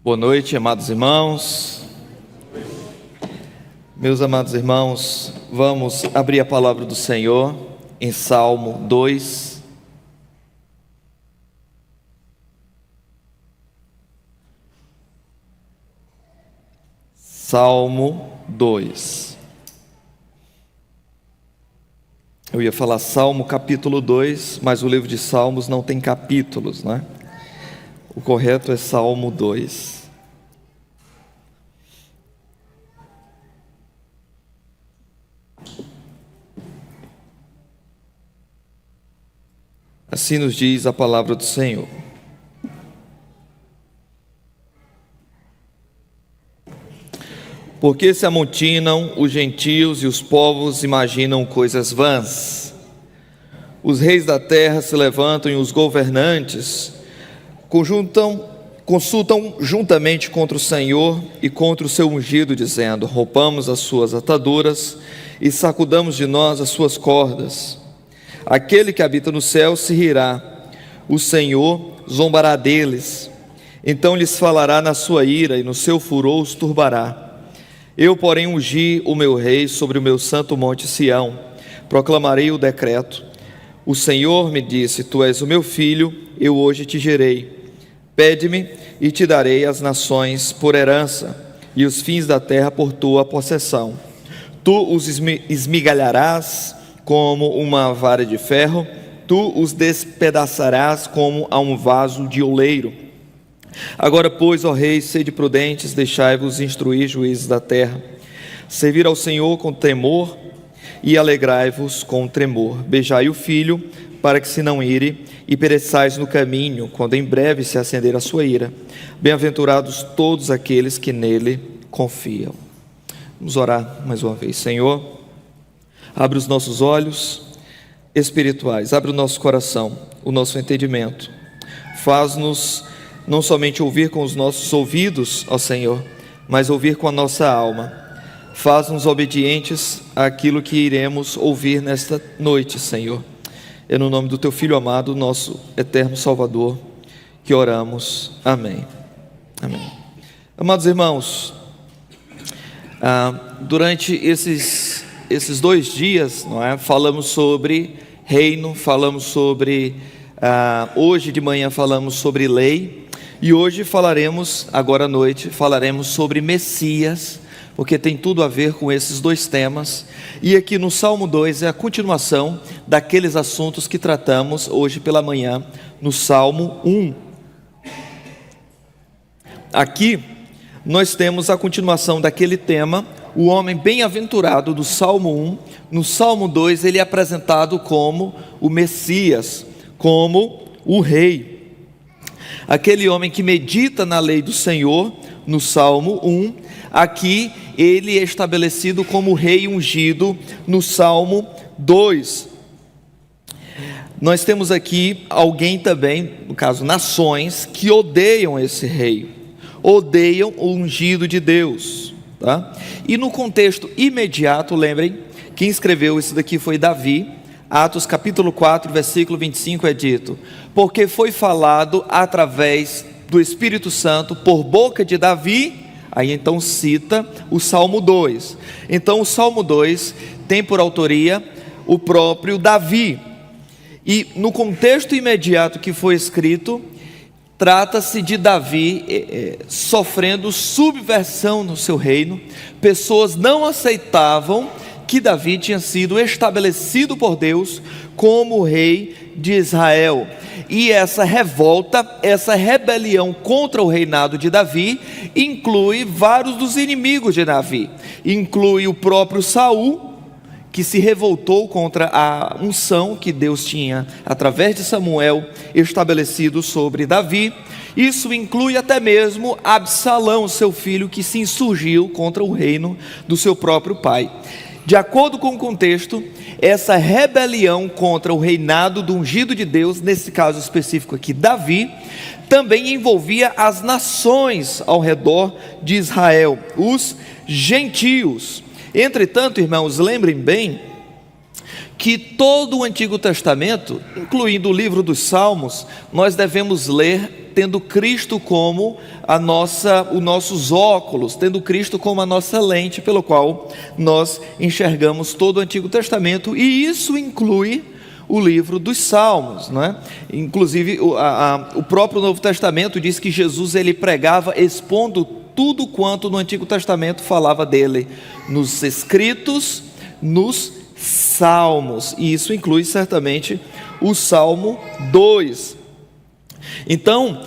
Boa noite, amados irmãos. Meus amados irmãos, vamos abrir a palavra do Senhor em Salmo 2. Salmo 2. Eu ia falar Salmo capítulo 2, mas o livro de Salmos não tem capítulos, né? O correto é Salmo 2. Assim nos diz a palavra do Senhor. Porque se amontinam os gentios e os povos imaginam coisas vãs. Os reis da terra se levantam e os governantes consultam juntamente contra o Senhor e contra o seu ungido, dizendo: rompamos as suas ataduras e sacudamos de nós as suas cordas. Aquele que habita no céu se rirá, o Senhor zombará deles. Então lhes falará na sua ira e no seu furor os turbará. Eu, porém, ungi o meu rei sobre o meu santo monte Sião, proclamarei o decreto. O Senhor me disse: tu és o meu filho, eu hoje te gerei. Pede-me e te darei as nações por herança e os fins da terra por tua possessão. Tu os esmigalharás como uma vara de ferro, tu os despedaçarás como a um vaso de oleiro. Agora, pois, ó reis, sede prudentes, deixai-vos instruir juízes da terra. Servir ao Senhor com temor e alegrai-vos com tremor. Beijai o filho, para que se não ire, e pereçais no caminho, quando em breve se acender a sua ira. Bem-aventurados todos aqueles que nele confiam. Vamos orar mais uma vez. Senhor, abre os nossos olhos espirituais, abre o nosso coração, o nosso entendimento. Faz-nos não somente ouvir com os nossos ouvidos, ó Senhor, mas ouvir com a nossa alma. Faz-nos obedientes àquilo que iremos ouvir nesta noite, Senhor. É no nome do Teu Filho amado, nosso eterno Salvador, que oramos. Amém. Amém. Amados irmãos, durante esses 2 dias, não é? Falamos sobre reino, falamos sobre, hoje de manhã falamos sobre lei, e hoje agora à noite, falaremos sobre Messias, porque tem tudo a ver com esses 2 temas, e aqui no Salmo 2 é a continuação daqueles assuntos que tratamos hoje pela manhã, no Salmo 1. Aqui nós temos a continuação daquele tema, o homem bem-aventurado do Salmo 1, no Salmo 2 ele é apresentado como o Messias, como o Rei. Aquele homem que medita na lei do Senhor, no Salmo 1, aqui ele é estabelecido como Rei ungido, no Salmo 2. Nós temos aqui alguém também, no caso nações, que odeiam esse Rei, odeiam o ungido de Deus. Tá? E no contexto imediato, lembrem, quem escreveu isso daqui foi Davi. Atos capítulo 4, versículo 25 é dito: porque foi falado através do Espírito Santo por boca de Davi. Aí então cita o Salmo 2. Então o Salmo 2 tem por autoria o próprio Davi. E no contexto imediato que foi escrito, trata-se de Davi sofrendo subversão no seu reino. Pessoas não aceitavam que Davi tinha sido estabelecido por Deus como rei de Israel. E essa revolta, essa rebelião contra o reinado de Davi, inclui vários dos inimigos de Davi. Inclui o próprio Saul, que se revoltou contra a unção que Deus tinha, através de Samuel, estabelecido sobre Davi. Isso inclui até mesmo Absalão, seu filho, que se insurgiu contra o reino do seu próprio pai. De acordo com o contexto, essa rebelião contra o reinado do ungido de Deus, nesse caso específico aqui, Davi, também envolvia as nações ao redor de Israel, os gentios. Entretanto, irmãos, lembrem bem que todo o Antigo Testamento, incluindo o livro dos Salmos, nós devemos ler tendo Cristo como os nossos óculos, tendo Cristo como a nossa lente pelo qual nós enxergamos todo o Antigo Testamento, e isso inclui o livro dos Salmos, né? Inclusive o próprio Novo Testamento diz que Jesus ele pregava expondo tudo quanto no Antigo Testamento falava dele, nos escritos, nos Salmos, e isso inclui certamente o Salmo 2. Então,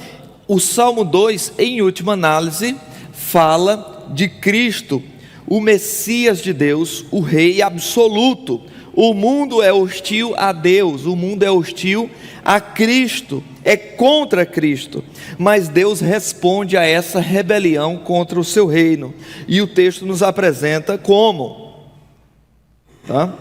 o Salmo 2, em última análise, fala de Cristo, o Messias de Deus, o Rei absoluto. O mundo é hostil a Deus, o mundo é hostil a Cristo, é contra Cristo, mas Deus responde a essa rebelião contra o seu reino, e o texto nos apresenta como, tá?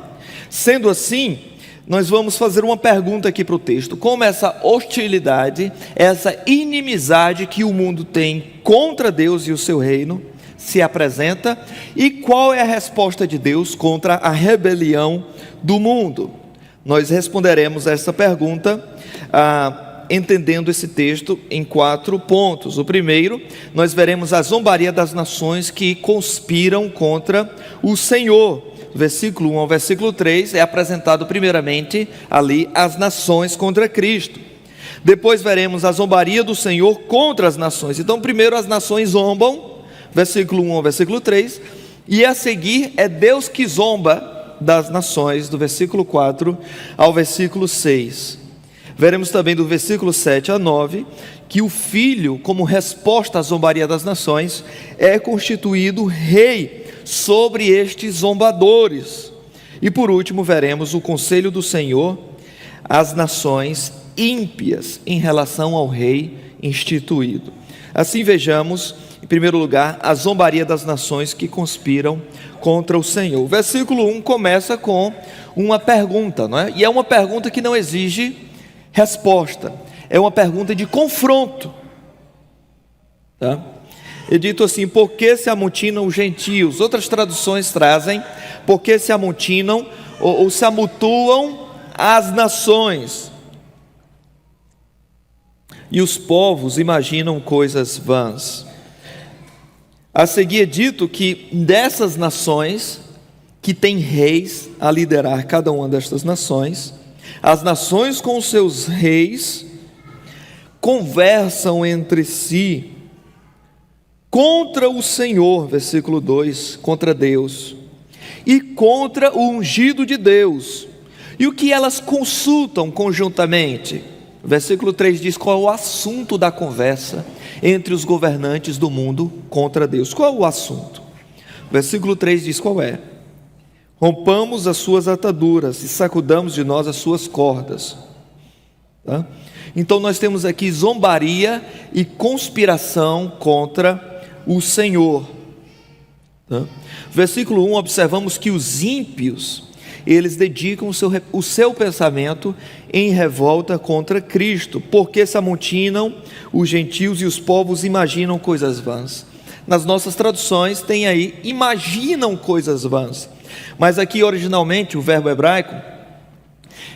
Sendo assim, nós vamos fazer uma pergunta aqui para o texto: como essa hostilidade, essa inimizade que o mundo tem contra Deus e o seu reino se apresenta, e qual é a resposta de Deus contra a rebelião do mundo? Nós responderemos a essa pergunta entendendo esse texto em 4 pontos. O primeiro, nós veremos a zombaria das nações que conspiram contra o Senhor. Versículo 1 ao versículo 3 é apresentado primeiramente ali as nações contra Cristo. Depois veremos a zombaria do Senhor contra as nações. Então primeiro as nações zombam, versículo 1 ao versículo 3, e a seguir é Deus que zomba das nações, do versículo 4 ao versículo 6. Veremos também do versículo 7 a 9, que o Filho, como resposta à zombaria das nações, é constituído rei sobre estes zombadores. E por último veremos o conselho do Senhor às nações ímpias em relação ao rei instituído. Assim vejamos, em primeiro lugar, a zombaria das nações que conspiram contra o Senhor. O versículo 1 começa com uma pergunta, não é? E é uma pergunta que não exige resposta, é uma pergunta de confronto, tá? É dito assim: por que se amotinam os gentios? Outras traduções trazem: por que se amotinam ou se amutuam as nações? E os povos imaginam coisas vãs. A seguir é dito que dessas nações, que têm reis a liderar cada uma destas nações, as nações com os seus reis conversam entre si contra o Senhor, versículo 2, contra Deus, e contra o ungido de Deus. E o que elas consultam conjuntamente? Versículo 3 diz qual é o assunto da conversa entre os governantes do mundo contra Deus. Qual é o assunto? Versículo 3 diz qual é: rompamos as suas ataduras e sacudamos de nós as suas cordas. Tá? Então nós temos aqui zombaria e conspiração contra o Senhor. Tá? Versículo 1, observamos que os ímpios, eles dedicam o seu pensamento em revolta contra Cristo, porque se amotinam os gentios e os povos imaginam coisas vãs. Nas nossas traduções tem aí, imaginam coisas vãs, mas aqui originalmente o verbo hebraico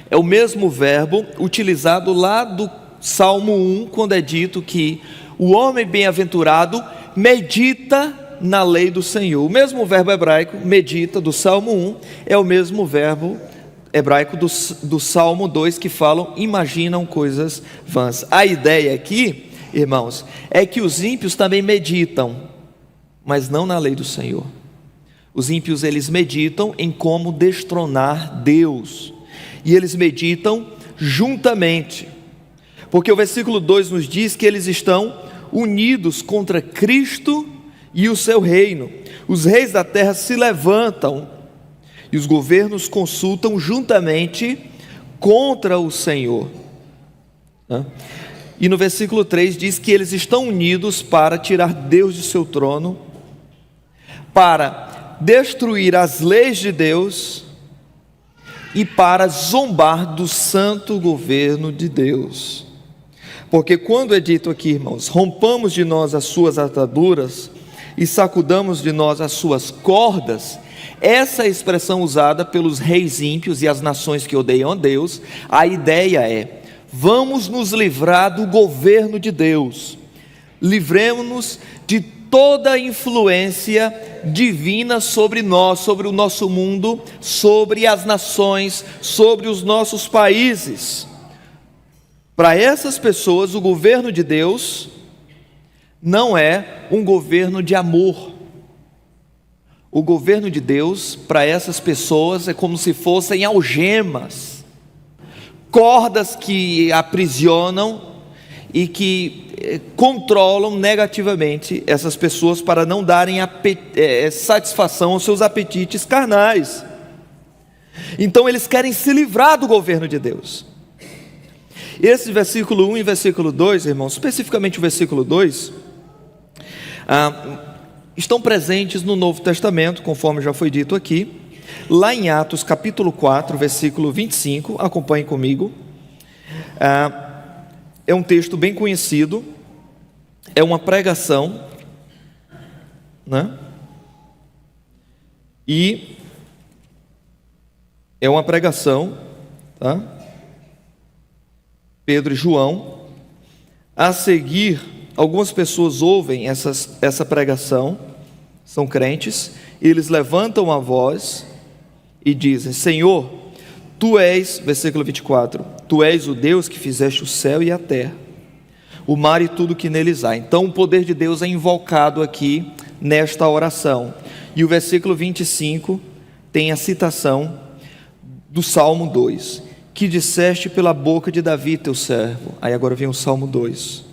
é o mesmo verbo utilizado lá do Salmo 1, quando é dito que o homem bem-aventurado medita na lei do Senhor. O mesmo verbo hebraico, medita, do Salmo 1, é o mesmo verbo hebraico do Salmo 2, que falam, imaginam coisas vãs. A ideia aqui, irmãos, é que os ímpios também meditam, mas não na lei do Senhor. Os ímpios, eles meditam em como destronar Deus, e eles meditam juntamente, porque o versículo 2 nos diz que eles estão unidos contra Cristo e o seu reino. Os reis da terra se levantam e os governos consultam juntamente contra o Senhor. E no versículo 3 diz que eles estão unidos para tirar Deus de seu trono, para destruir as leis de Deus e para zombar do santo governo de Deus. Porque quando é dito aqui, irmãos, rompamos de nós as suas ataduras e sacudamos de nós as suas cordas, Essa expressão usada pelos reis ímpios e as nações que odeiam a Deus, a ideia é: vamos nos livrar do governo de Deus, livremos-nos de toda a influência divina sobre nós, sobre o nosso mundo, sobre as nações, sobre os nossos países. Para essas pessoas, o governo de Deus não é um governo de amor. O governo de Deus, para essas pessoas, é como se fossem algemas, cordas que aprisionam e que controlam negativamente essas pessoas para não darem satisfação aos seus apetites carnais. Então eles querem se livrar do governo de Deus. Esse versículo 1 e versículo 2, irmãos, especificamente o versículo 2, estão presentes no Novo Testamento, conforme já foi dito aqui, lá em Atos capítulo 4, versículo 25, acompanhem comigo. É um texto bem conhecido, é uma pregação, né? E é uma pregação, tá? Pedro e João. A seguir, algumas pessoas ouvem essa pregação, são crentes, e eles levantam a voz e dizem: Senhor, Tu és, versículo 24, Tu és o Deus que fizeste o céu e a terra, o mar e tudo que neles há. Então o poder de Deus é invocado aqui nesta oração. E o versículo 25 tem a citação do Salmo 2, que disseste pela boca de Davi teu servo. Aí agora vem o Salmo 2.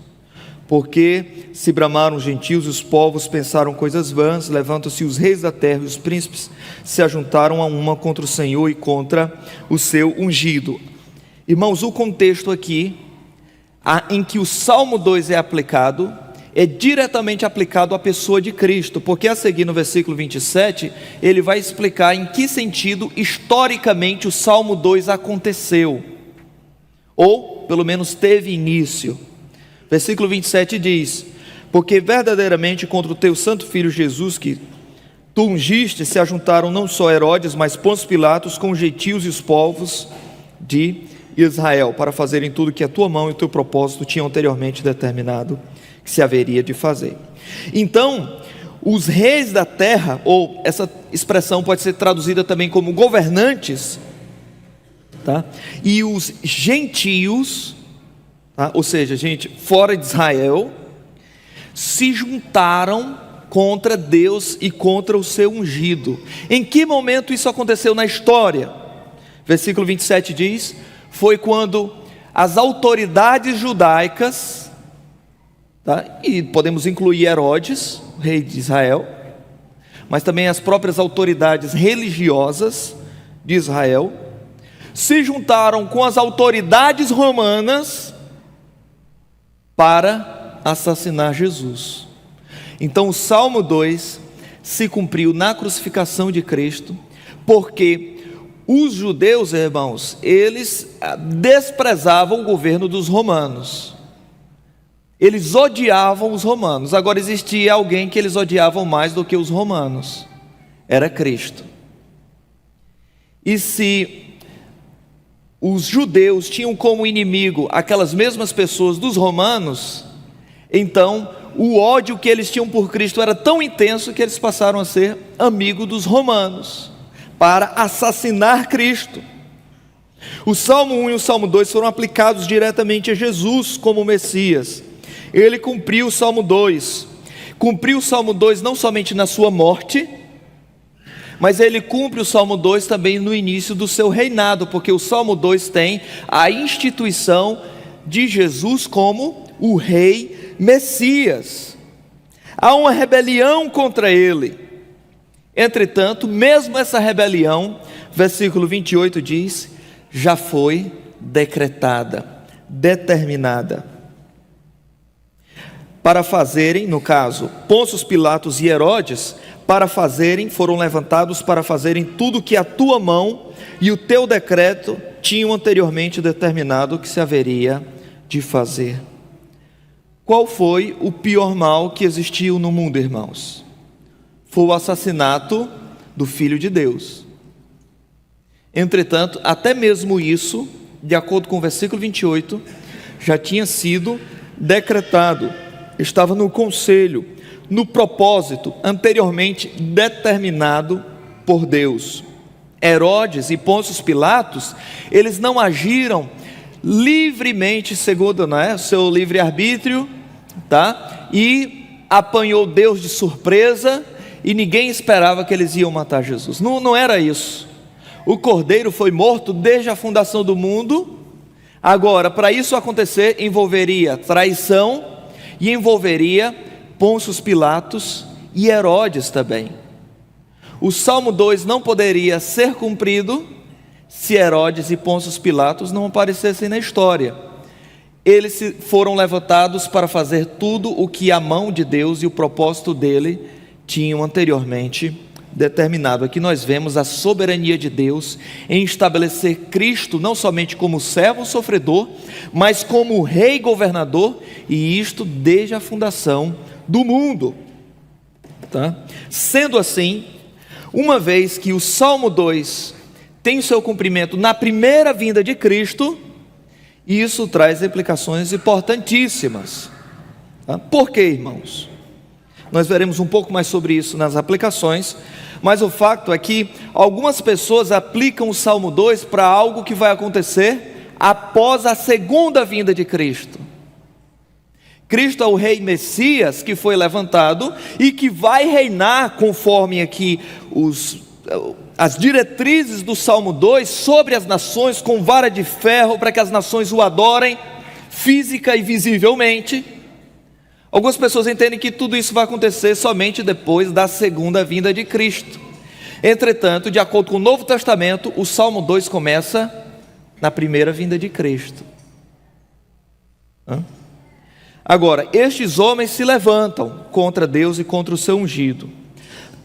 Porque se bramaram os gentios e os povos pensaram coisas vãs, levantam-se os reis da terra e os príncipes se ajuntaram a uma contra o Senhor e contra o seu ungido. Irmãos, o contexto aqui em que o Salmo 2 é aplicado, é diretamente aplicado à pessoa de Cristo, porque a seguir no versículo 27, ele vai explicar em que sentido historicamente o Salmo 2 aconteceu, ou pelo menos teve início. Versículo 27 diz: porque verdadeiramente contra o teu santo filho Jesus, que tu ungiste, se ajuntaram não só Herodes, mas Pôncio Pilatos, com os gentios e os povos de Israel, para fazerem tudo que a tua mão e o teu propósito tinham anteriormente determinado que se haveria de fazer. Então, os reis da terra, ou essa expressão pode ser traduzida também como governantes, tá? E os gentios, tá? Ou seja, gente fora de Israel, se juntaram contra Deus e contra o seu ungido. Em que momento isso aconteceu na história? Versículo 27 diz: foi quando as autoridades judaicas, tá? E podemos incluir Herodes, rei de Israel, mas também as próprias autoridades religiosas de Israel, se juntaram com as autoridades romanas para assassinar Jesus. Então o Salmo 2 se cumpriu na crucificação de Cristo, porque os judeus, irmãos, eles desprezavam o governo dos romanos, eles odiavam os romanos. Agora existia alguém que eles odiavam mais do que os romanos, era Cristo. E se os judeus tinham como inimigo aquelas mesmas pessoas dos romanos, então o ódio que eles tinham por Cristo era tão intenso que eles passaram a ser amigos dos romanos, para assassinar Cristo. O Salmo 1 e o Salmo 2 foram aplicados diretamente a Jesus como Messias. Ele cumpriu o Salmo 2, cumpriu o Salmo 2 não somente na sua morte, mas ele cumpre o Salmo 2 também no início do seu reinado, porque o Salmo 2 tem a instituição de Jesus como o rei Messias. Há uma rebelião contra ele. Entretanto, mesmo essa rebelião, versículo 28 diz, já foi decretada, determinada. Para fazerem, no caso, Pôncio Pilatos e Herodes, foram levantados para fazerem tudo que a tua mão e o teu decreto tinham anteriormente determinado que se haveria de fazer. Qual foi o pior mal que existiu no mundo, irmãos? Foi o assassinato do Filho de Deus. Entretanto, até mesmo isso, de acordo com o versículo 28, já tinha sido decretado, estava no conselho, no propósito anteriormente determinado por Deus. Herodes e Pôncio Pilatos, eles não agiram livremente segundo o seu livre-arbítrio, tá? E apanhou Deus de surpresa, e ninguém esperava que eles iam matar Jesus. Não era isso. O Cordeiro foi morto desde a fundação do mundo. Agora, para isso acontecer, envolveria traição e envolveria Pôncio Pilatos e Herodes também. O Salmo 2 não poderia ser cumprido se Herodes e Pôncio Pilatos não aparecessem na história. Eles foram levantados para fazer tudo o que a mão de Deus e o propósito dele tinham anteriormente determinado. Aqui nós vemos a soberania de Deus em estabelecer Cristo não somente como servo sofredor, mas como rei governador, e isto desde a fundação do mundo, tá? Sendo assim, uma vez que o Salmo 2 tem o seu cumprimento na primeira vinda de Cristo, isso traz implicações importantíssimas, tá? Por quê, irmãos? Nós veremos um pouco mais sobre isso nas aplicações, mas o fato é que algumas pessoas aplicam o Salmo 2 para algo que vai acontecer após a segunda vinda de Cristo. Cristo é o rei Messias que foi levantado e que vai reinar, conforme aqui as diretrizes do Salmo 2, sobre as nações com vara de ferro, para que as nações o adorem física e visivelmente. Algumas pessoas entendem que tudo isso vai acontecer somente depois da segunda vinda de Cristo. Entretanto, de acordo com o Novo Testamento, o Salmo 2 começa na primeira vinda de Cristo. Agora, estes homens se levantam contra Deus e contra o seu ungido.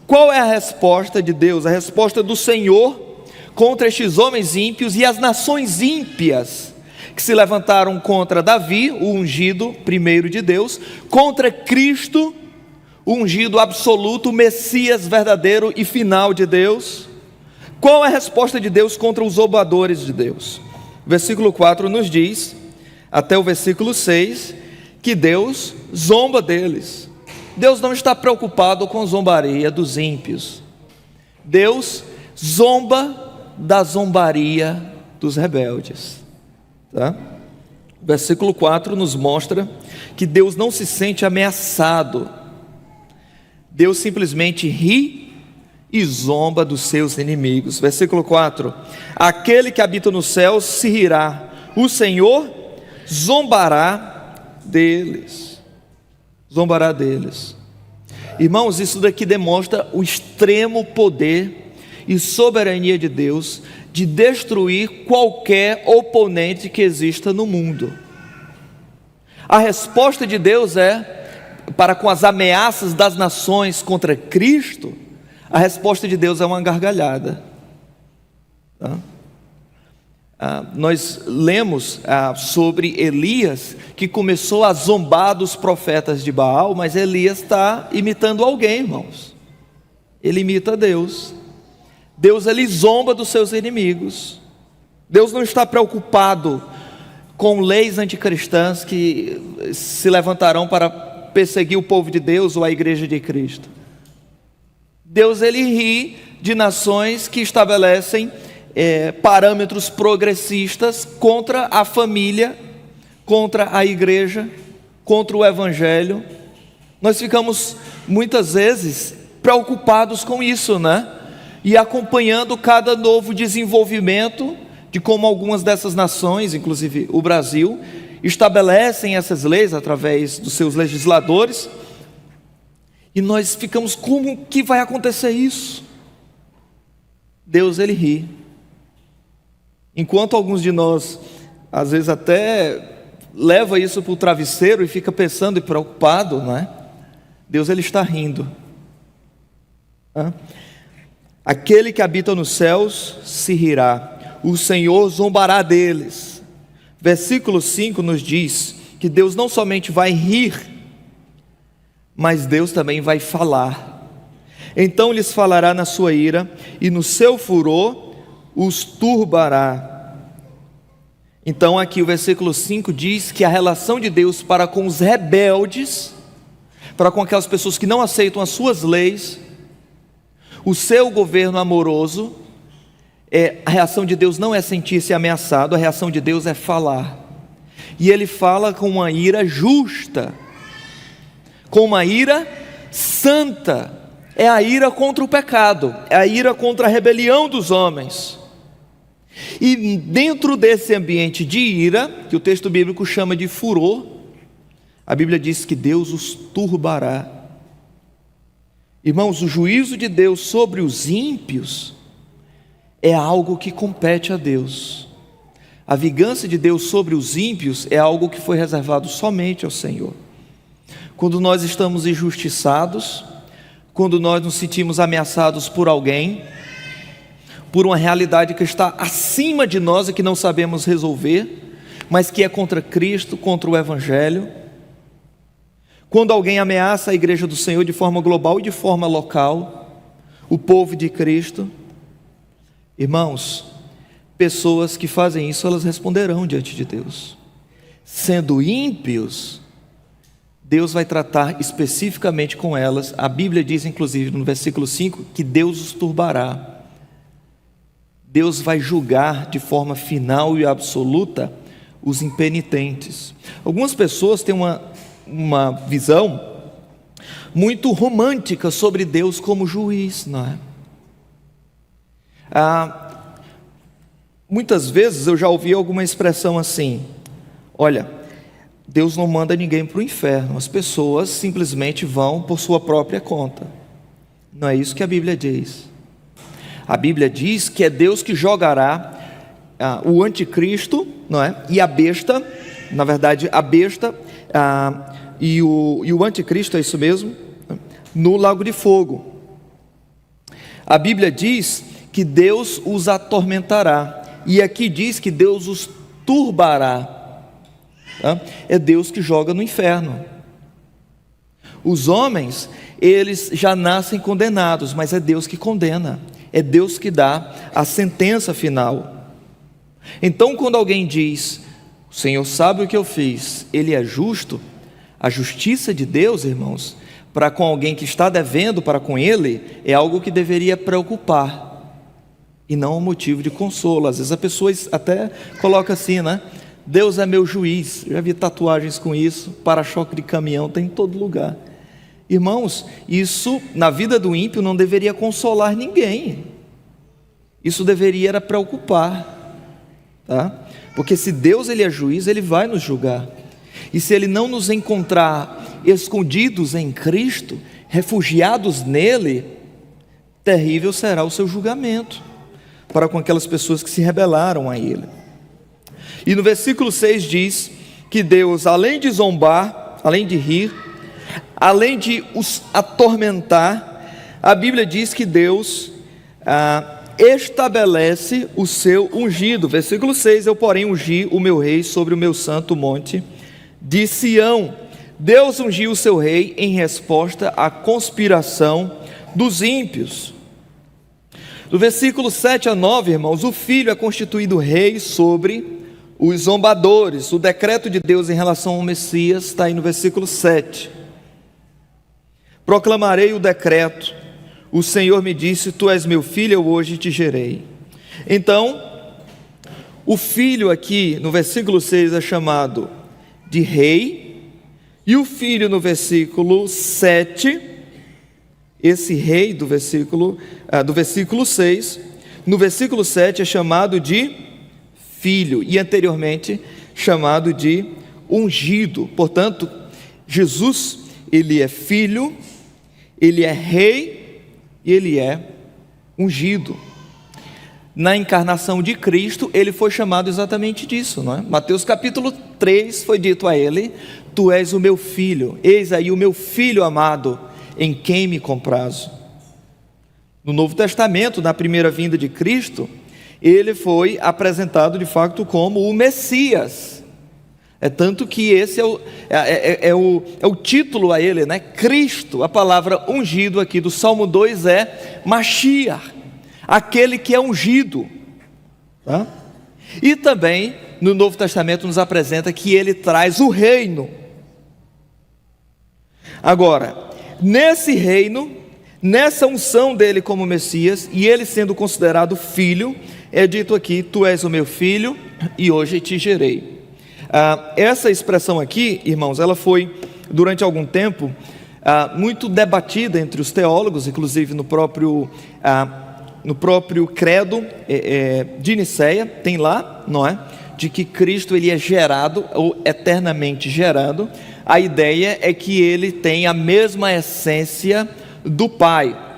Qual é a resposta de Deus? A resposta do Senhor contra estes homens ímpios e as nações ímpias que se levantaram contra Davi, o ungido primeiro de Deus, contra Cristo, o ungido absoluto, o Messias verdadeiro e final de Deus. Qual é a resposta de Deus contra os zombadores de Deus? O versículo 4 nos diz, até o versículo 6, que Deus zomba deles. Deus não está preocupado com a zombaria dos ímpios. Deus zomba da zombaria dos rebeldes, tá? O versículo 4 nos mostra que Deus não se sente ameaçado. Deus simplesmente ri e zomba dos seus inimigos. Versículo 4: aquele que habita no céu se rirá, o Senhor zombará deles. Zombará deles. Irmãos, isso daqui demonstra o extremo poder e soberania de Deus de destruir qualquer oponente que exista no mundo. A resposta de Deus para com as ameaças das nações contra Cristo, a resposta de Deus é uma gargalhada, tá? Nós lemos sobre Elias, que começou a zombar dos profetas de Baal, mas Elias está imitando alguém, irmãos. Ele imita Deus. Deus, ele zomba dos seus inimigos. Deus não está preocupado com leis anticristãs que se levantarão para perseguir o povo de Deus ou a igreja de Cristo. Deus, ele ri de nações que estabelecem parâmetros progressistas contra a família, contra a igreja, contra o evangelho. Nós ficamos muitas vezes preocupados com isso, né? E acompanhando cada novo desenvolvimento de como algumas dessas nações, inclusive o Brasil, estabelecem essas leis através dos seus legisladores, e nós ficamos, como que vai acontecer isso? Deus, ele ri. Enquanto alguns de nós, às vezes até leva isso para o travesseiro e fica pensando e preocupado, não é? Deus, ele está rindo. Aquele que habita nos céus se rirá, o Senhor zombará deles. Versículo 5 nos diz que Deus não somente vai rir, mas Deus também vai falar. Então lhes falará na sua ira, e no seu furor os turbará. Então aqui o versículo 5 diz que a relação de Deus para com os rebeldes, para com aquelas pessoas que não aceitam as suas leis, o seu governo amoroso, a reação de Deus não é sentir-se ameaçado, a reação de Deus é falar. E Ele fala com uma ira justa, com uma ira santa. É a ira contra o pecado, é a ira contra a rebelião dos homens. E dentro desse ambiente de ira, que o texto bíblico chama de furor, a Bíblia diz que Deus os turbará. Irmãos, o juízo de Deus sobre os ímpios é algo que compete a Deus. A vingança de Deus sobre os ímpios é algo que foi reservado somente ao Senhor. Quando nós estamos injustiçados, quando nós nos sentimos ameaçados por alguém, por uma realidade que está acima de nós e que não sabemos resolver, mas que é contra Cristo, contra o Evangelho. Quando alguém ameaça a igreja do Senhor de forma global e de forma local, o povo de Cristo, irmãos, pessoas que fazem isso, elas responderão diante de Deus. Sendo ímpios, Deus vai tratar especificamente com elas. A Bíblia diz, inclusive, no versículo 5, que Deus os turbará. Deus vai julgar de forma final e absoluta os impenitentes. Algumas pessoas têm uma visão muito romântica sobre Deus como juiz, não é? Muitas vezes eu já ouvi alguma expressão assim: olha, Deus não manda ninguém para o inferno, as pessoas simplesmente vão por sua própria conta. Não é isso que a Bíblia diz. A Bíblia diz que é Deus que jogará o anticristo, não é? E a besta, na verdade a besta e o anticristo, é isso mesmo, no lago de fogo. A Bíblia diz que Deus os atormentará, e aqui diz que Deus os turbará. É Deus que joga no inferno. Os homens, eles já nascem condenados, mas é Deus que condena, é Deus que dá a sentença final. Então, quando alguém diz, o Senhor sabe o que eu fiz, Ele é justo, a justiça de Deus, irmãos, para com alguém que está devendo para com Ele, é algo que deveria preocupar, e não um motivo de consolo. Às vezes a pessoa até coloca assim, né? Deus é meu juiz. Eu já vi tatuagens com isso, para-choque de caminhão, tem em todo lugar. Irmãos, isso na vida do ímpio não deveria consolar ninguém, isso deveria preocupar, tá? Porque se Deus ele é juiz, Ele vai nos julgar, e se Ele não nos encontrar escondidos em Cristo, refugiados nele, terrível será o seu julgamento para com aquelas pessoas que se rebelaram a Ele. E no versículo 6 diz que Deus, além de zombar, além de rir, além de os atormentar, a Bíblia diz que Deus estabelece o seu ungido. Versículo 6, eu porém ungi o meu rei sobre o meu santo monte de Sião. Deus ungiu o seu rei em resposta à conspiração dos ímpios. Do versículo 7 a 9, irmãos, o filho é constituído rei sobre os zombadores. O decreto de Deus em relação ao Messias está aí no versículo 7. Proclamarei o decreto, o Senhor me disse, tu és meu filho, eu hoje te gerei. Então, o filho aqui no versículo 6 é chamado de rei, e o filho no versículo 7, esse rei do versículo 6, no versículo 7 é chamado de filho, e anteriormente chamado de ungido. Portanto, Jesus, Ele é filho, Ele é rei e Ele é ungido. Na encarnação de Cristo, Ele foi chamado exatamente disso, não é? Mateus capítulo 3 foi dito a Ele, tu és o meu filho, eis aí o meu filho amado, em quem me comprazo. No Novo Testamento, na primeira vinda de Cristo, Ele foi apresentado de fato como o Messias. É tanto que esse é o título a ele, né? Cristo. A palavra ungido aqui do Salmo 2 é Mashiach, aquele que é ungido, tá? E também no Novo Testamento nos apresenta que ele traz o reino. Agora, nesse reino, nessa unção dele como Messias, e ele sendo considerado filho, é dito aqui: tu és o meu filho e hoje te gerei. Essa expressão aqui, irmãos, ela foi durante algum tempo muito debatida entre os teólogos, inclusive no próprio credo de Nicéia, tem lá, não é? De que Cristo ele é gerado ou eternamente gerado. A ideia é que ele tem a mesma essência do Pai.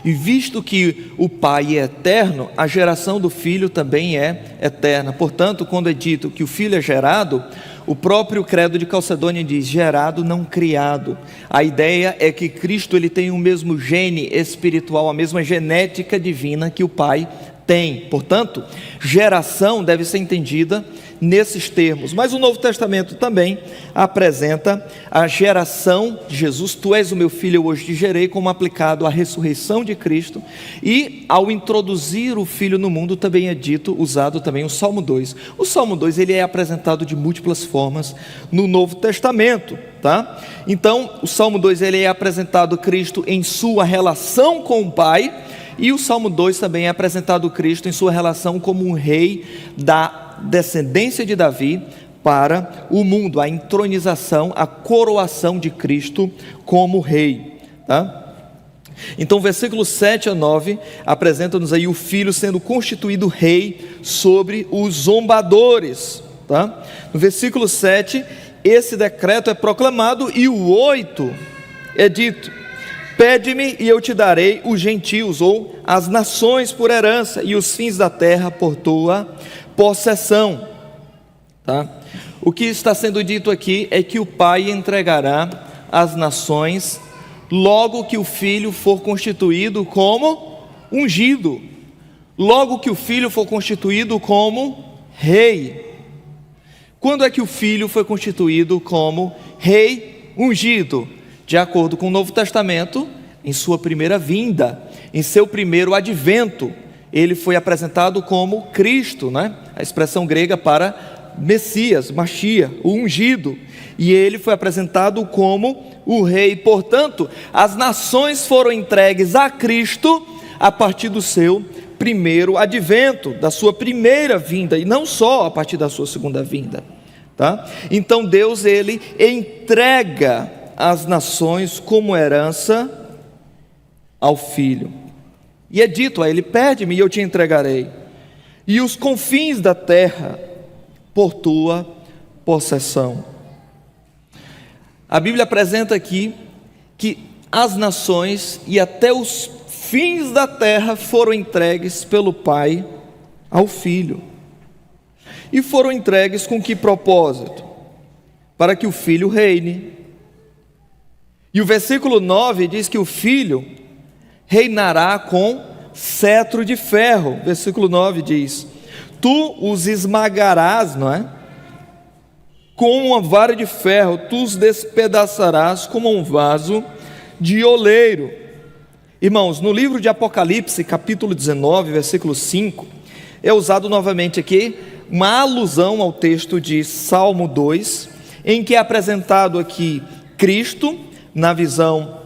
E visto que o Pai é eterno, a geração do Filho também é eterna. Portanto, quando é dito que o Filho é gerado, o próprio credo de Calcedônia diz: gerado, não criado. A ideia é que Cristo ele tem o mesmo gene espiritual, a mesma genética divina que o Pai tem. Portanto, geração deve ser entendida nesses termos. Mas o Novo Testamento também apresenta a geração de Jesus: tu és o meu filho, eu hoje te gerei, como aplicado à ressurreição de Cristo. E ao introduzir o filho no mundo também é dito, usado também o Salmo 2. O Salmo 2 ele é apresentado de múltiplas formas no Novo Testamento, tá? Então o Salmo 2 ele é apresentado Cristo em sua relação com o Pai, e o Salmo 2 também é apresentado Cristo em sua relação como um rei da descendência de Davi para o mundo, a entronização, a coroação de Cristo como rei, tá? Então versículos 7 a 9 apresenta-nos aí o Filho sendo constituído rei sobre os zombadores, tá? No versículo 7 esse decreto é proclamado, e o 8 é dito: pede-me e eu te darei os gentios, ou as nações por herança, e os fins da terra por tua possessão, tá? O que está sendo dito aqui é que o Pai entregará as nações logo que o Filho for constituído como ungido, logo que o Filho for constituído como rei. Quando é que o Filho foi constituído como rei ungido? De acordo com o Novo Testamento, em sua primeira vinda, em seu primeiro advento, ele foi apresentado como Cristo, né? A expressão grega para Messias, Mashiach, o ungido, e ele foi apresentado como o rei. Portanto, as nações foram entregues a Cristo a partir do seu primeiro advento, da sua primeira vinda, e não só a partir da sua segunda vinda, tá? Então Deus ele entrega as nações como herança ao Filho, e é dito a ele: pede-me e eu te entregarei, e os confins da terra por tua possessão. A Bíblia apresenta aqui que as nações e até os fins da terra foram entregues pelo Pai ao Filho. E foram entregues com que propósito? Para que o Filho reine. E o versículo 9 diz que o Filho reinará com cetro de ferro. Versículo 9 diz: tu os esmagarás, não é? Com uma vara de ferro, tu os despedaçarás como um vaso de oleiro. Irmãos, no livro de Apocalipse, capítulo 19, versículo 5, é usado novamente aqui uma alusão ao texto de Salmo 2, em que é apresentado aqui Cristo, na visão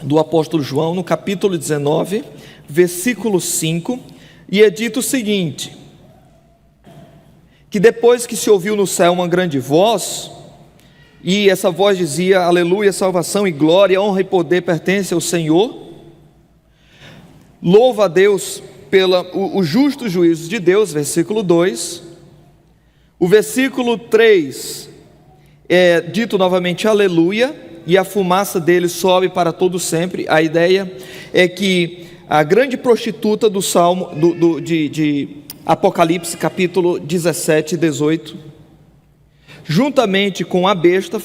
do apóstolo João, no capítulo 19, versículo 5, e é dito o seguinte: que depois que se ouviu no céu uma grande voz, e essa voz dizia: aleluia, salvação e glória, honra e poder pertence ao Senhor, louva a Deus o justo juízo de Deus. Versículo 2, o versículo 3 é dito novamente aleluia, e a fumaça dele sobe para todo sempre. A ideia é que a grande prostituta do Salmo de Apocalipse capítulo 17 e 18, juntamente com a besta,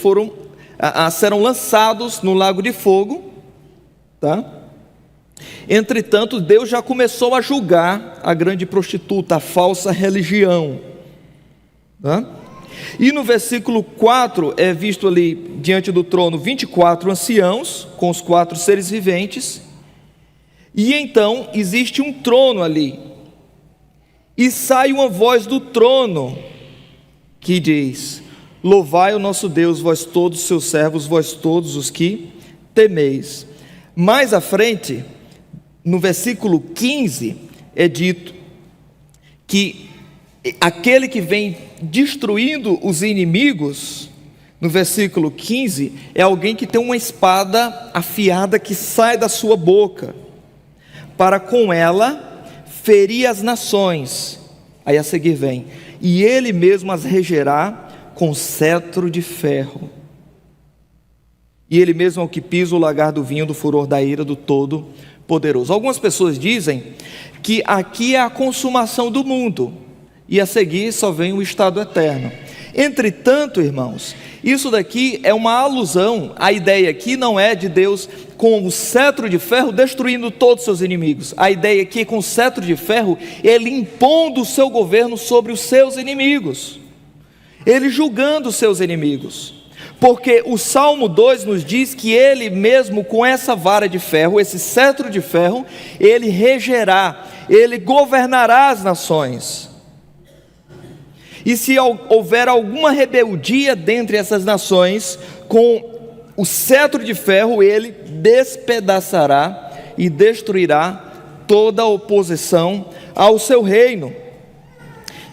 serão lançados no lago de fogo, tá? Entretanto, Deus já começou a julgar a grande prostituta, a falsa religião, tá? E no versículo 4 é visto ali diante do trono 24 anciãos com os 4 seres viventes. E então existe um trono ali. E sai uma voz do trono que diz: louvai o nosso Deus, vós todos os seus servos, vós todos os que temeis. Mais à frente, no versículo 15, é dito que aquele que vem destruindo os inimigos, no versículo 15, é alguém que tem uma espada afiada que sai da sua boca, para com ela ferir as nações. Aí a seguir vem: e ele mesmo as regerá com cetro de ferro. E ele mesmo é o que pisa o lagar do vinho do furor da ira do Todo-Poderoso. Algumas pessoas dizem que aqui é a consumação do mundo, e a seguir só vem o estado eterno. Entretanto, irmãos, isso daqui é uma alusão. A ideia aqui não é de Deus com o cetro de ferro destruindo todos os seus inimigos. A ideia aqui é com o cetro de ferro ele impondo o seu governo sobre os seus inimigos, ele julgando os seus inimigos. Porque o Salmo 2 nos diz que ele mesmo com essa vara de ferro, esse cetro de ferro, ele regerá, ele governará as nações. E se houver alguma rebeldia dentre essas nações, com o cetro de ferro ele despedaçará e destruirá toda a oposição ao seu reino.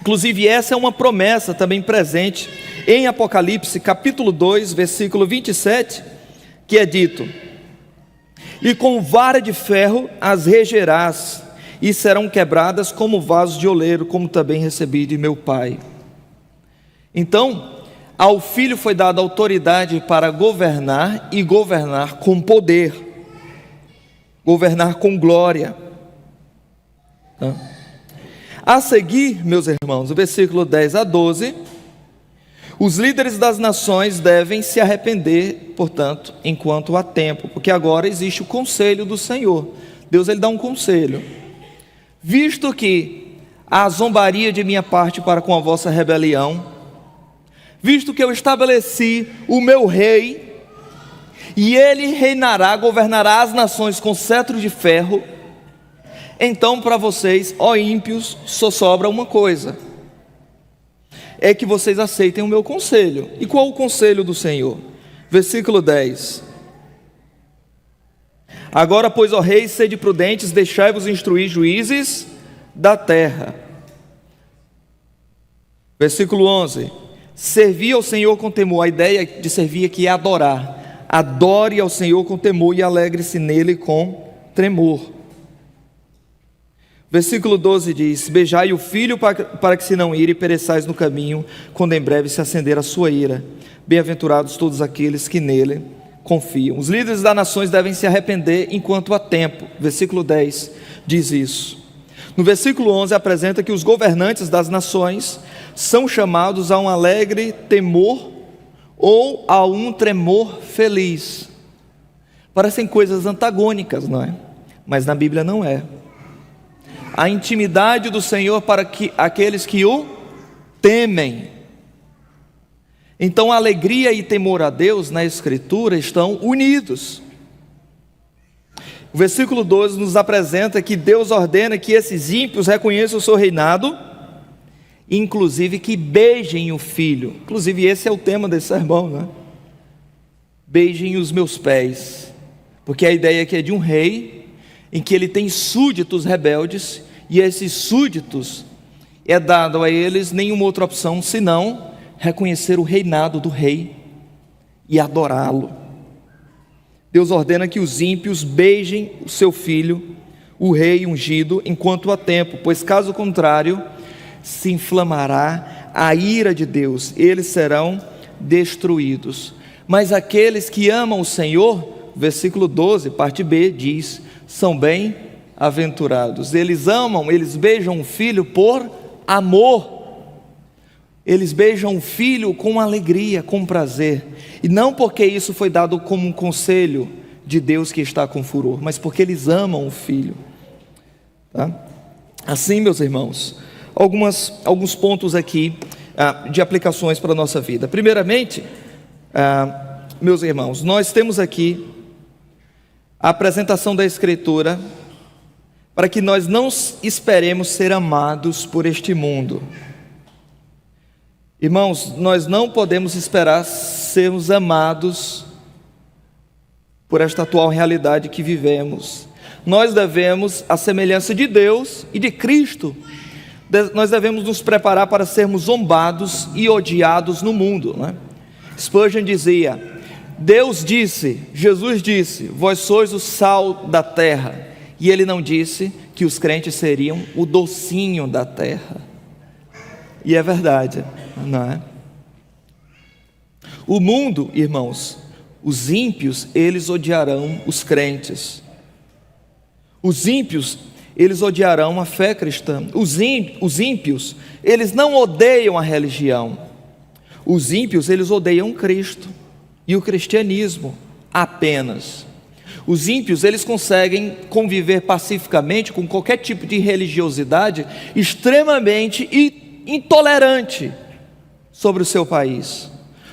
Inclusive essa é uma promessa também presente em Apocalipse capítulo 2, versículo 27, que é dito: e com vara de ferro as regerás, e serão quebradas como vasos de oleiro, como também recebi de meu Pai. Então, ao Filho foi dada autoridade para governar, e governar com poder, governar com glória. A seguir, meus irmãos, o versículo 10 a 12, os líderes das nações devem se arrepender, portanto, enquanto há tempo, porque agora existe o conselho do Senhor. Deus ele dá um conselho: visto que há zombaria de minha parte para com a vossa rebelião, visto que eu estabeleci o meu rei, e ele reinará, governará as nações com cetro de ferro, então para vocês, ó ímpios, só sobra uma coisa: é que vocês aceitem o meu conselho. E qual o conselho do Senhor? Versículo 10: agora, pois, ó reis, sede prudentes, deixai-vos instruir juízes da terra. Versículo 11: servi ao Senhor com temor. A ideia de servir aqui é adorar. Adore ao Senhor com temor e alegre-se nele com tremor. Versículo 12 diz: beijai o filho para que se não ire e pereçais no caminho, quando em breve se acender a sua ira. Bem-aventurados todos aqueles que nele confiam. Os líderes das nações devem se arrepender enquanto há tempo. Versículo 10 diz isso. No versículo 11 apresenta que os governantes das nações são chamados a um alegre temor ou a um tremor feliz. Parecem coisas antagônicas, não é? Mas na Bíblia não é. A intimidade do Senhor para aqueles que o temem. Então alegria e temor a Deus na Escritura estão unidos. O versículo 12 nos apresenta que Deus ordena que esses ímpios reconheçam o seu reinado, inclusive que beijem o Filho. Inclusive esse é o tema desse sermão, né? Beijem os meus pés, porque a ideia aqui é de um rei em que ele tem súditos rebeldes, e esses súditos é dado a eles nenhuma outra opção senão reconhecer o reinado do rei e adorá-lo. Deus ordena que os ímpios beijem o seu filho, o rei ungido, enquanto há tempo, pois caso contrário se inflamará a ira de Deus, eles serão destruídos. Mas aqueles que amam o Senhor, versículo 12, parte B, diz: são bem-aventurados. Eles amam, eles beijam o filho por amor. Eles beijam o filho com alegria, com prazer. E não porque isso foi dado como um conselho de Deus que está com furor, mas porque eles amam o filho. Tá? Assim, meus irmãos, alguns pontos aqui de aplicações para a nossa vida. Primeiramente, meus irmãos, nós temos aqui a apresentação da Escritura para que nós não esperemos ser amados por este mundo. Irmãos, nós não podemos esperar sermos amados por esta atual realidade que vivemos. Nós devemos, à semelhança de Deus e de Cristo, nós devemos nos preparar para sermos zombados e odiados no mundo, né? Spurgeon dizia: Deus disse, Jesus disse, vós sois o sal da terra. E ele não disse que os crentes seriam o docinho da terra. E é verdade, não é? O mundo, irmãos, os ímpios, eles odiarão os crentes. Os ímpios, eles odiarão a fé cristã. Os ímpios, eles não odeiam a religião. Os ímpios, eles odeiam Cristo e o cristianismo apenas. Os ímpios, eles conseguem conviver pacificamente com qualquer tipo de religiosidade extremamente intolerante sobre o seu país.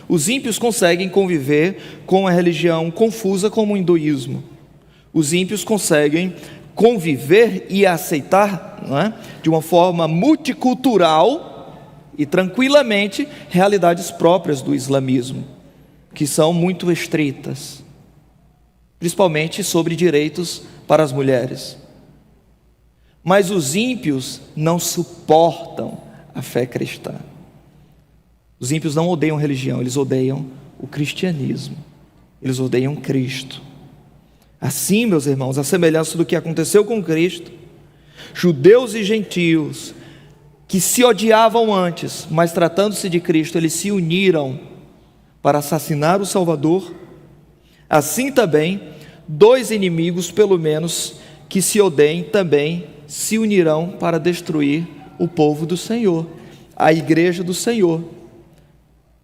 Os ímpios conseguem conviver com a religião confusa como o hinduísmo. Os ímpios conseguem conviver e aceitar, não é, de uma forma multicultural e tranquilamente realidades próprias do islamismo, que são muito estritas, principalmente sobre direitos para as mulheres. Mas os ímpios não suportam a fé cristã. Os ímpios não odeiam religião, eles odeiam o cristianismo, eles odeiam Cristo. Assim, meus irmãos, a semelhança do que aconteceu com Cristo, judeus e gentios que se odiavam antes, mas tratando-se de Cristo, eles se uniram para assassinar o Salvador. Assim também, dois inimigos, pelo menos, que se odeiem também se unirão para destruir o povo do Senhor, a igreja do Senhor.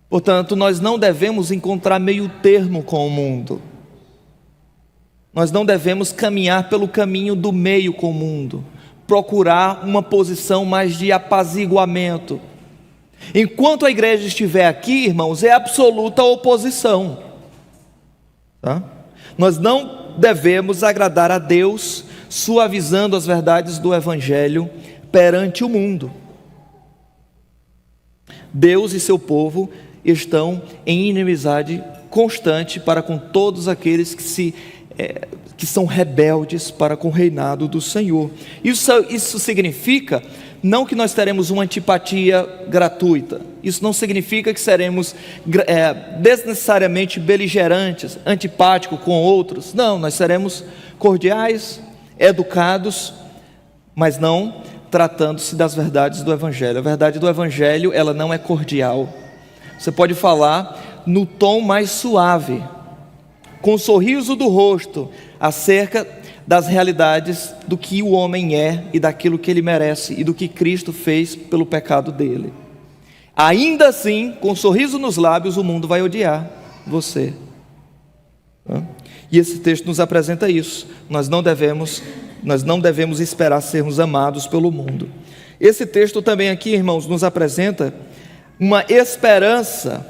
Portanto, nós não devemos encontrar meio termo com o mundo. Nós não devemos caminhar pelo caminho do meio com o mundo, procurar uma posição mais de apaziguamento. Enquanto a igreja estiver aqui, irmãos, é absoluta oposição, tá? Nós não devemos agradar a Deus suavizando as verdades do Evangelho perante o mundo. Deus e seu povo estão em inimizade constante para com todos aqueles que são rebeldes para com o reinado do Senhor. Isso significa não que nós teremos uma antipatia gratuita. Isso não significa que seremos desnecessariamente beligerantes, antipáticos com outros. Não, nós seremos cordiais, educados, mas não tratando-se das verdades do Evangelho. A verdade do Evangelho, ela não é cordial. Você pode falar no tom mais suave, com um sorriso do rosto, acerca das realidades do que o homem é e daquilo que ele merece e do que Cristo fez pelo pecado dele. Ainda assim, com um sorriso nos lábios, o mundo vai odiar você. E esse texto nos apresenta isso. Nós não devemos esperar sermos amados pelo mundo. Esse texto também aqui, irmãos, nos apresenta uma esperança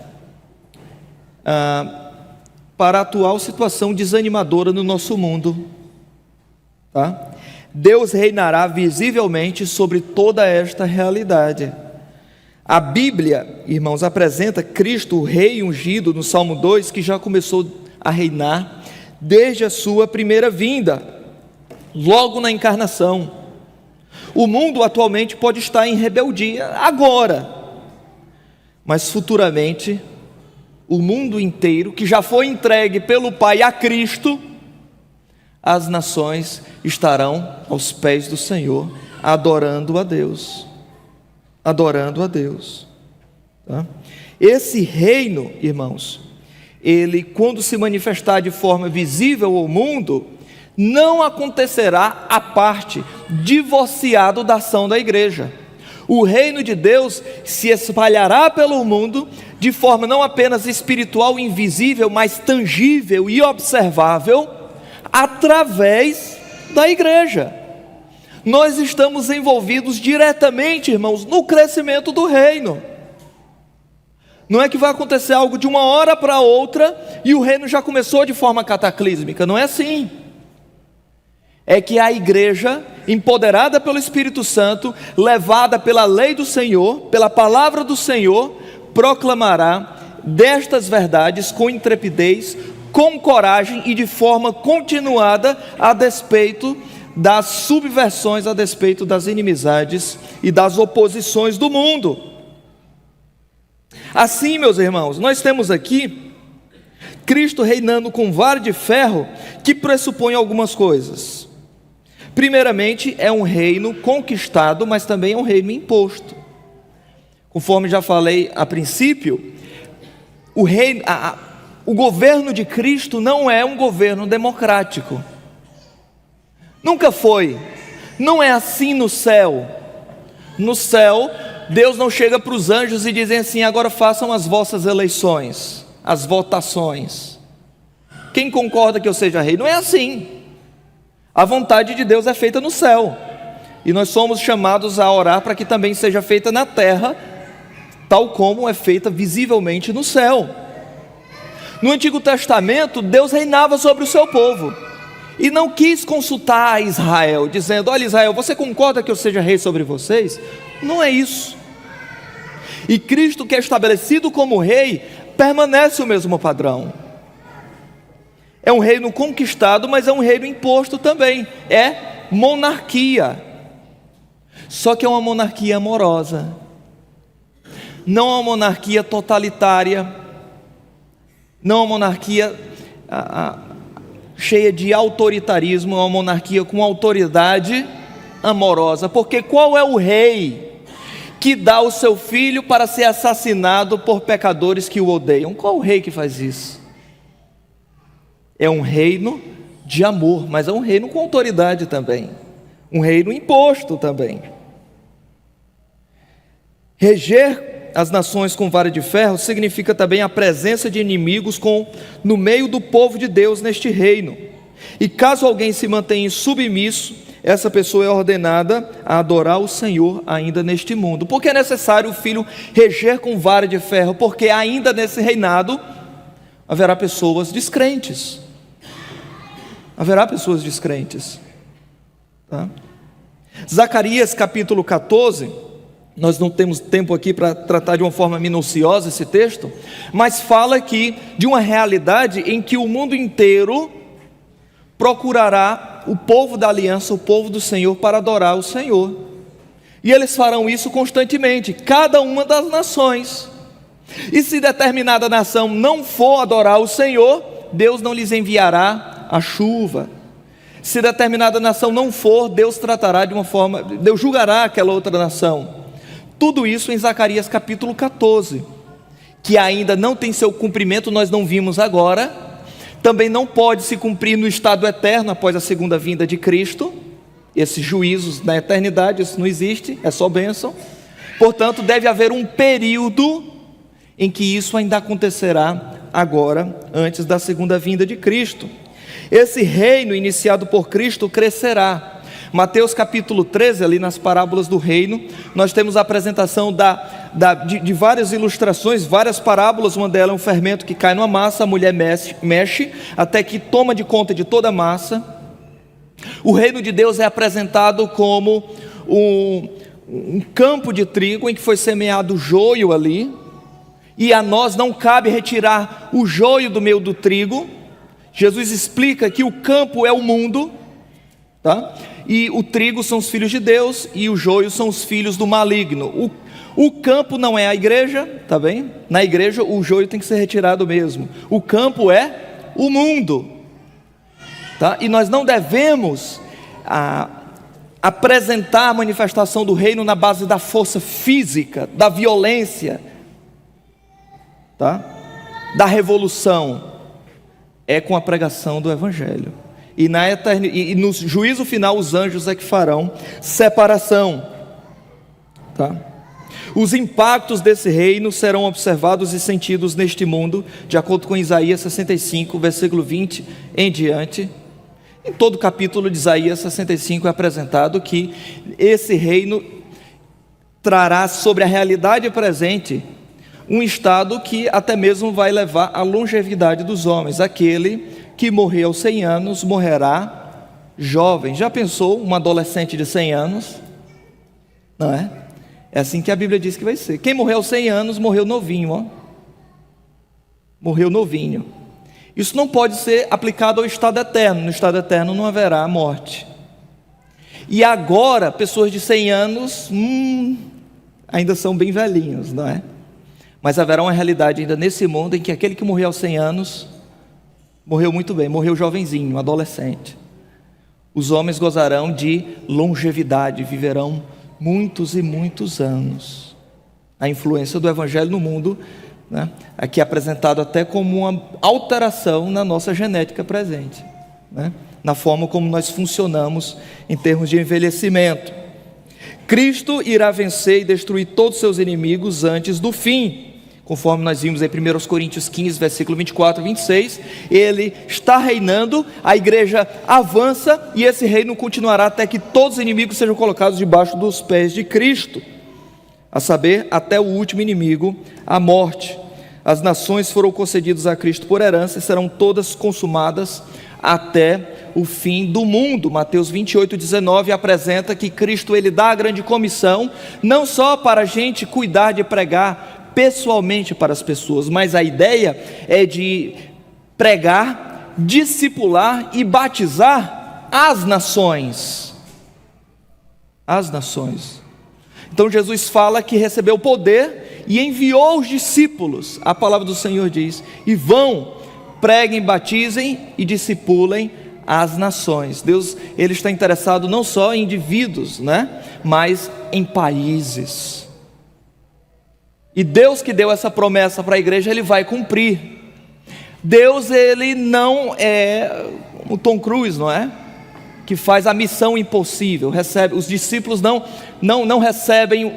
para a atual situação desanimadora no nosso mundo. Tá? Deus reinará visivelmente sobre toda esta realidade. A Bíblia, irmãos, apresenta Cristo, o Rei ungido, no Salmo 2, que já começou a reinar desde a sua primeira vinda, logo na encarnação. O mundo atualmente pode estar em rebeldia agora, mas futuramente o mundo inteiro, que já foi entregue pelo Pai a Cristo, as nações estarão aos pés do Senhor, adorando a Deus. Adorando a Deus. Tá? Esse reino, irmãos, ele, quando se manifestar de forma visível ao mundo, não acontecerá à parte, divorciado da ação da igreja. O reino de Deus se espalhará pelo mundo de forma não apenas espiritual e invisível, mas tangível e observável, através da igreja. Nós estamos envolvidos diretamente, irmãos, no crescimento do reino. Não é que vai acontecer algo de uma hora para outra e o reino já começou de forma cataclísmica, não é assim. É que a igreja, empoderada pelo Espírito Santo, levada pela lei do Senhor, pela palavra do Senhor, proclamará destas verdades com intrepidez, com coragem e de forma continuada, a despeito das subversões, a despeito das inimizades e das oposições do mundo. Assim, meus irmãos, nós temos aqui Cristo reinando com vara de ferro, que pressupõe algumas coisas. Primeiramente, é um reino conquistado, mas também é um reino imposto. Conforme já falei a princípio, o governo de Cristo não é um governo democrático. Nunca foi. Não é assim no céu. No céu, Deus não chega para os anjos e dizem assim: agora façam as vossas eleições, as votações. Quem concorda que eu seja rei? Não é assim. A vontade de Deus é feita no céu, e nós somos chamados a orar para que também seja feita na terra, tal como é feita visivelmente no céu. No Antigo Testamento, Deus reinava sobre o seu povo, e não quis consultar a Israel, dizendo: olha Israel, você concorda que eu seja rei sobre vocês? Não é isso. E Cristo, que é estabelecido como rei, permanece o mesmo padrão. É um reino conquistado, mas é um reino imposto também. É monarquia. Só que é uma monarquia amorosa. Não é uma monarquia totalitária. Não é uma monarquia cheia de autoritarismo. É uma monarquia com autoridade amorosa. Porque qual é o rei que dá o seu filho para ser assassinado por pecadores que o odeiam? Qual o rei que faz isso? É um reino de amor, mas é um reino com autoridade também, um reino imposto também. Reger as nações com vara de ferro significa também a presença de inimigos no meio do povo de Deus neste reino. E caso alguém se mantenha submisso, essa pessoa é ordenada a adorar o Senhor ainda neste mundo. Porque é necessário o filho reger com vara de ferro? Porque ainda nesse reinado haverá pessoas descrentes. Haverá pessoas descrentes. Tá? Zacarias capítulo 14, nós não temos tempo aqui para tratar de uma forma minuciosa esse texto, mas fala aqui de uma realidade em que o mundo inteiro procurará o povo da aliança, o povo do Senhor, para adorar o Senhor. E eles farão isso constantemente, cada uma das nações. E se determinada nação não for adorar o Senhor, Deus não lhes enviará a chuva. Se determinada nação não for, Deus tratará de uma forma, Deus julgará aquela outra nação. Tudo isso em Zacarias capítulo 14, que ainda não tem seu cumprimento, nós não vimos agora. Também não pode se cumprir no estado eterno após a segunda vinda de Cristo. Esses juízos na eternidade, isso não existe, é só bênção. Portanto, deve haver um período em que isso ainda acontecerá agora, antes da segunda vinda de Cristo. Esse reino iniciado por Cristo crescerá. Mateus capítulo 13, ali nas parábolas do reino, nós temos a apresentação de várias ilustrações, várias parábolas. Uma delas é um fermento que cai numa massa, a mulher mexe até que toma de conta de toda a massa. O reino de Deus é apresentado como um campo de trigo em que foi semeado joio ali, e a nós não cabe retirar o joio do meio do trigo. Jesus explica que o campo é o mundo, tá? E o trigo são os filhos de Deus e o joio são os filhos do maligno. O campo não é a igreja, tá bem? Na igreja o joio tem que ser retirado mesmo. O campo é o mundo, tá? E nós não devemos apresentar a manifestação do reino na base da força física, da violência, tá? Da revolução. É com a pregação do Evangelho. E no juízo final os anjos é que farão separação. Tá? Os impactos desse reino serão observados e sentidos neste mundo, de acordo com Isaías 65, versículo 20 em diante. Em todo o capítulo de Isaías 65 é apresentado que esse reino trará sobre a realidade presente um estado que até mesmo vai levar à longevidade dos homens. Aquele que morrer aos 100 anos morrerá jovem. Já pensou um adolescente de 100 anos? Não é? É assim que a Bíblia diz que vai ser. Quem morreu aos 100 anos morreu novinho, ó. Morreu novinho. Isso não pode ser aplicado ao estado eterno. No estado eterno não haverá morte. E agora, pessoas de 100 anos, ainda são bem velhinhos, não é? Mas haverá uma realidade ainda nesse mundo em que aquele que morreu aos 100 anos, morreu muito bem, morreu jovenzinho, adolescente. Os homens gozarão de longevidade, viverão muitos e muitos anos. A influência do Evangelho no mundo, né, aqui é apresentado até como uma alteração na nossa genética presente, né, na forma como nós funcionamos em termos de envelhecimento. Cristo irá vencer e destruir todos os seus inimigos antes do fim. Conforme nós vimos em 1 Coríntios 15, versículo 24 e 26, Ele está reinando, a igreja avança e esse reino continuará até que todos os inimigos sejam colocados debaixo dos pés de Cristo, a saber, até o último inimigo, a morte. As nações foram concedidas a Cristo por herança e serão todas consumadas até o fim do mundo. Mateus 28, 19 apresenta que Cristo ele dá a grande comissão, não só para a gente cuidar de pregar pessoalmente para as pessoas, mas a ideia é de pregar, discipular e batizar as nações. As nações. Então Jesus fala que recebeu poder e enviou os discípulos. A palavra do Senhor diz: e vão, preguem, batizem e discipulem as nações. Deus ele está interessado não só em indivíduos, né, mas em países. E Deus que deu essa promessa para a igreja, Ele vai cumprir. Deus, Ele não é o Tom Cruise, não é? Que faz a missão impossível. Os discípulos não recebem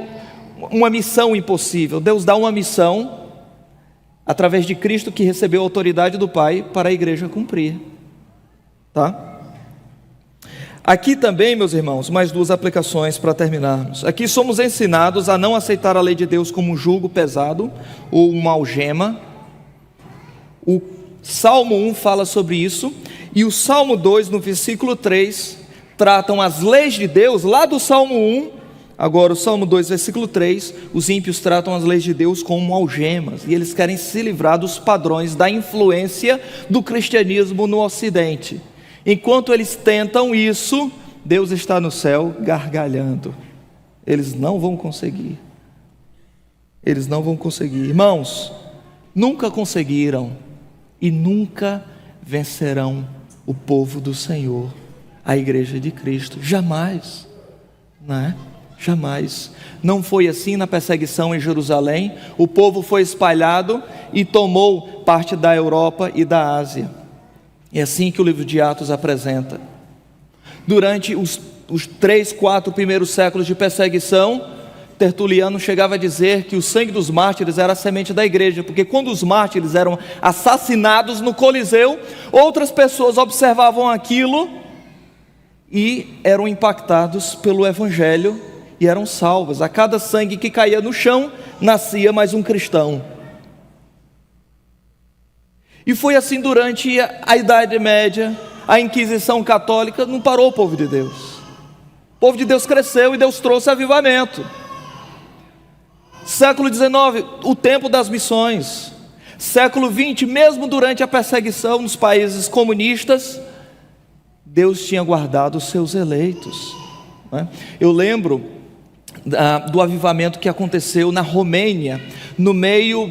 uma missão impossível. Deus dá uma missão, através de Cristo, que recebeu a autoridade do Pai, para a igreja cumprir. Tá? Aqui também, meus irmãos, mais duas aplicações para terminarmos. Aqui somos ensinados a não aceitar a lei de Deus como um jugo pesado ou uma algema. O Salmo 1 fala sobre isso, e o Salmo 2, no versículo 3, tratam as leis de Deus, lá do Salmo 1, agora o Salmo 2, versículo 3, os ímpios tratam as leis de Deus como algemas, e eles querem se livrar dos padrões da influência do cristianismo no Ocidente. Enquanto eles tentam isso, Deus está no céu gargalhando. Eles não vão conseguir. Eles não vão conseguir. Irmãos, nunca conseguiram e nunca vencerão o povo do Senhor, a igreja de Cristo. Jamais, não é? Jamais. Não foi assim na perseguição em Jerusalém. O povo foi espalhado e tomou parte da Europa e da Ásia. É assim que o livro de Atos apresenta. Durante os 3, 4 primeiros séculos de perseguição, Tertuliano chegava a dizer que o sangue dos mártires era a semente da igreja, porque quando os mártires eram assassinados no Coliseu, outras pessoas observavam aquilo e eram impactados pelo Evangelho e eram salvas. A cada sangue que caía no chão, nascia mais um cristão. E foi assim durante a Idade Média, a Inquisição Católica, não parou o povo de Deus. O povo de Deus cresceu e Deus trouxe avivamento. Século XIX, o tempo das missões. Século XX, mesmo durante a perseguição nos países comunistas, Deus tinha guardado os seus eleitos, né? Eu lembro do avivamento que aconteceu na Romênia, no meio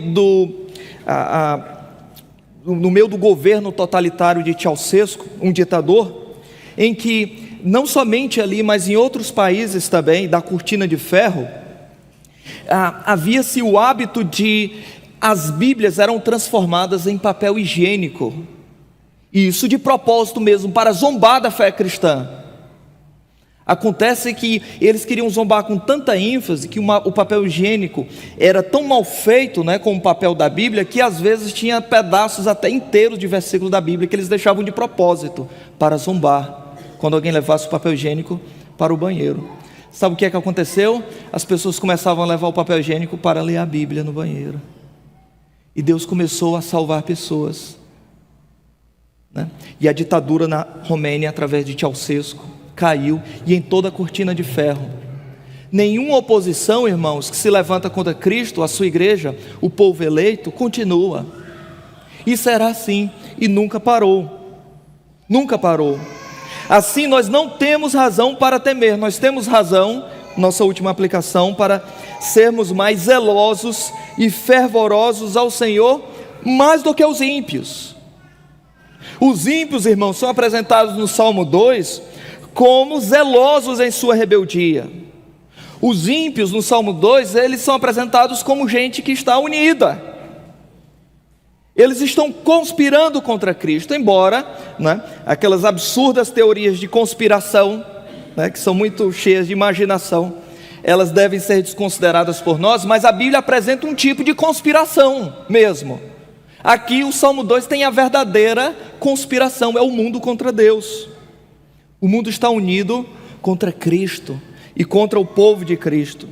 do governo totalitário de Ceausescu, um ditador, em que não somente ali, mas em outros países também, da cortina de ferro, havia-se o hábito de as Bíblias eram transformadas em papel higiênico, e isso de propósito mesmo, para zombar da fé cristã. Acontece que eles queriam zombar com tanta ênfase que o papel higiênico era tão mal feito, né, com o papel da Bíblia, que às vezes tinha pedaços até inteiros de versículos da Bíblia que eles deixavam de propósito para zombar, quando alguém levasse o papel higiênico para o banheiro. Sabe o que é que aconteceu? As pessoas começavam a levar o papel higiênico para ler a Bíblia no banheiro. e Deus começou a salvar pessoas, né? E a ditadura na Romênia, através de Ceausescu, caiu, e em toda a cortina de ferro. Nenhuma oposição, irmãos, que se levanta contra Cristo, a sua igreja, o povo eleito, continua. E será assim, e nunca parou. Nunca parou. Assim, nós não temos razão para temer, nós temos razão, nossa última aplicação, para sermos mais zelosos e fervorosos ao Senhor, mais do que os ímpios. Os ímpios, irmãos, são apresentados no Salmo 2 como zelosos em sua rebeldia. Os ímpios, no Salmo 2, eles são apresentados como gente que está unida. Eles estão conspirando contra Cristo, embora, né, aquelas absurdas teorias de conspiração, né, que são muito cheias de imaginação, elas devem ser desconsideradas por nós, mas a Bíblia apresenta um tipo de conspiração mesmo. Aqui o Salmo 2 tem a verdadeira conspiração, é o mundo contra Deus. O mundo está unido contra Cristo e contra o povo de Cristo.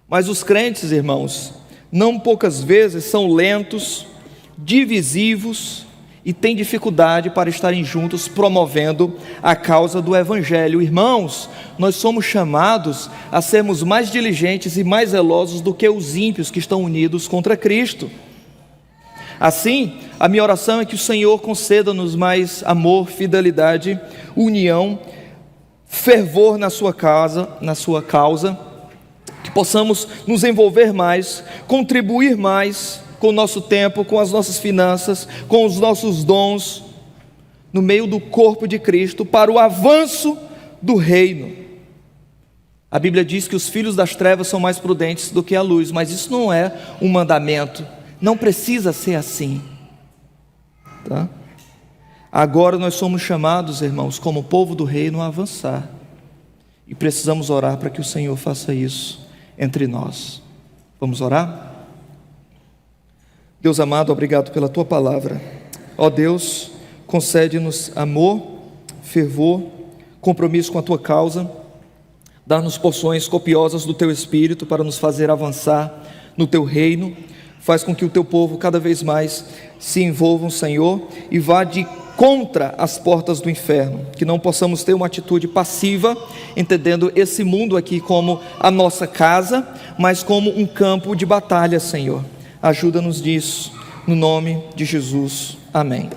Mas os crentes, irmãos, não poucas vezes são lentos, divisivos e têm dificuldade para estarem juntos promovendo a causa do Evangelho. Irmãos, nós somos chamados a sermos mais diligentes e mais zelosos do que os ímpios que estão unidos contra Cristo. Assim, a minha oração é que o Senhor conceda-nos mais amor, fidelidade, união, fervor na sua causa, que possamos nos envolver mais, contribuir mais com o nosso tempo, com as nossas finanças, com os nossos dons, no meio do corpo de Cristo, para o avanço do reino. A Bíblia diz que os filhos das trevas são mais prudentes do que a luz, mas isso não é um mandamento, não precisa ser assim, tá? Agora nós somos chamados, irmãos, como povo do reino, a avançar, e precisamos orar para que o Senhor faça isso entre nós. Vamos orar? Deus amado, obrigado pela Tua palavra. Ó Deus, concede-nos amor, fervor, compromisso com a Tua causa, dá-nos porções copiosas do Teu Espírito para nos fazer avançar no Teu reino. Faz com que o Teu povo cada vez mais se envolva, Senhor, e vá de contra as portas do inferno, que não possamos ter uma atitude passiva, entendendo esse mundo aqui como a nossa casa, mas como um campo de batalha, Senhor. Ajuda-nos nisso, no nome de Jesus, amém.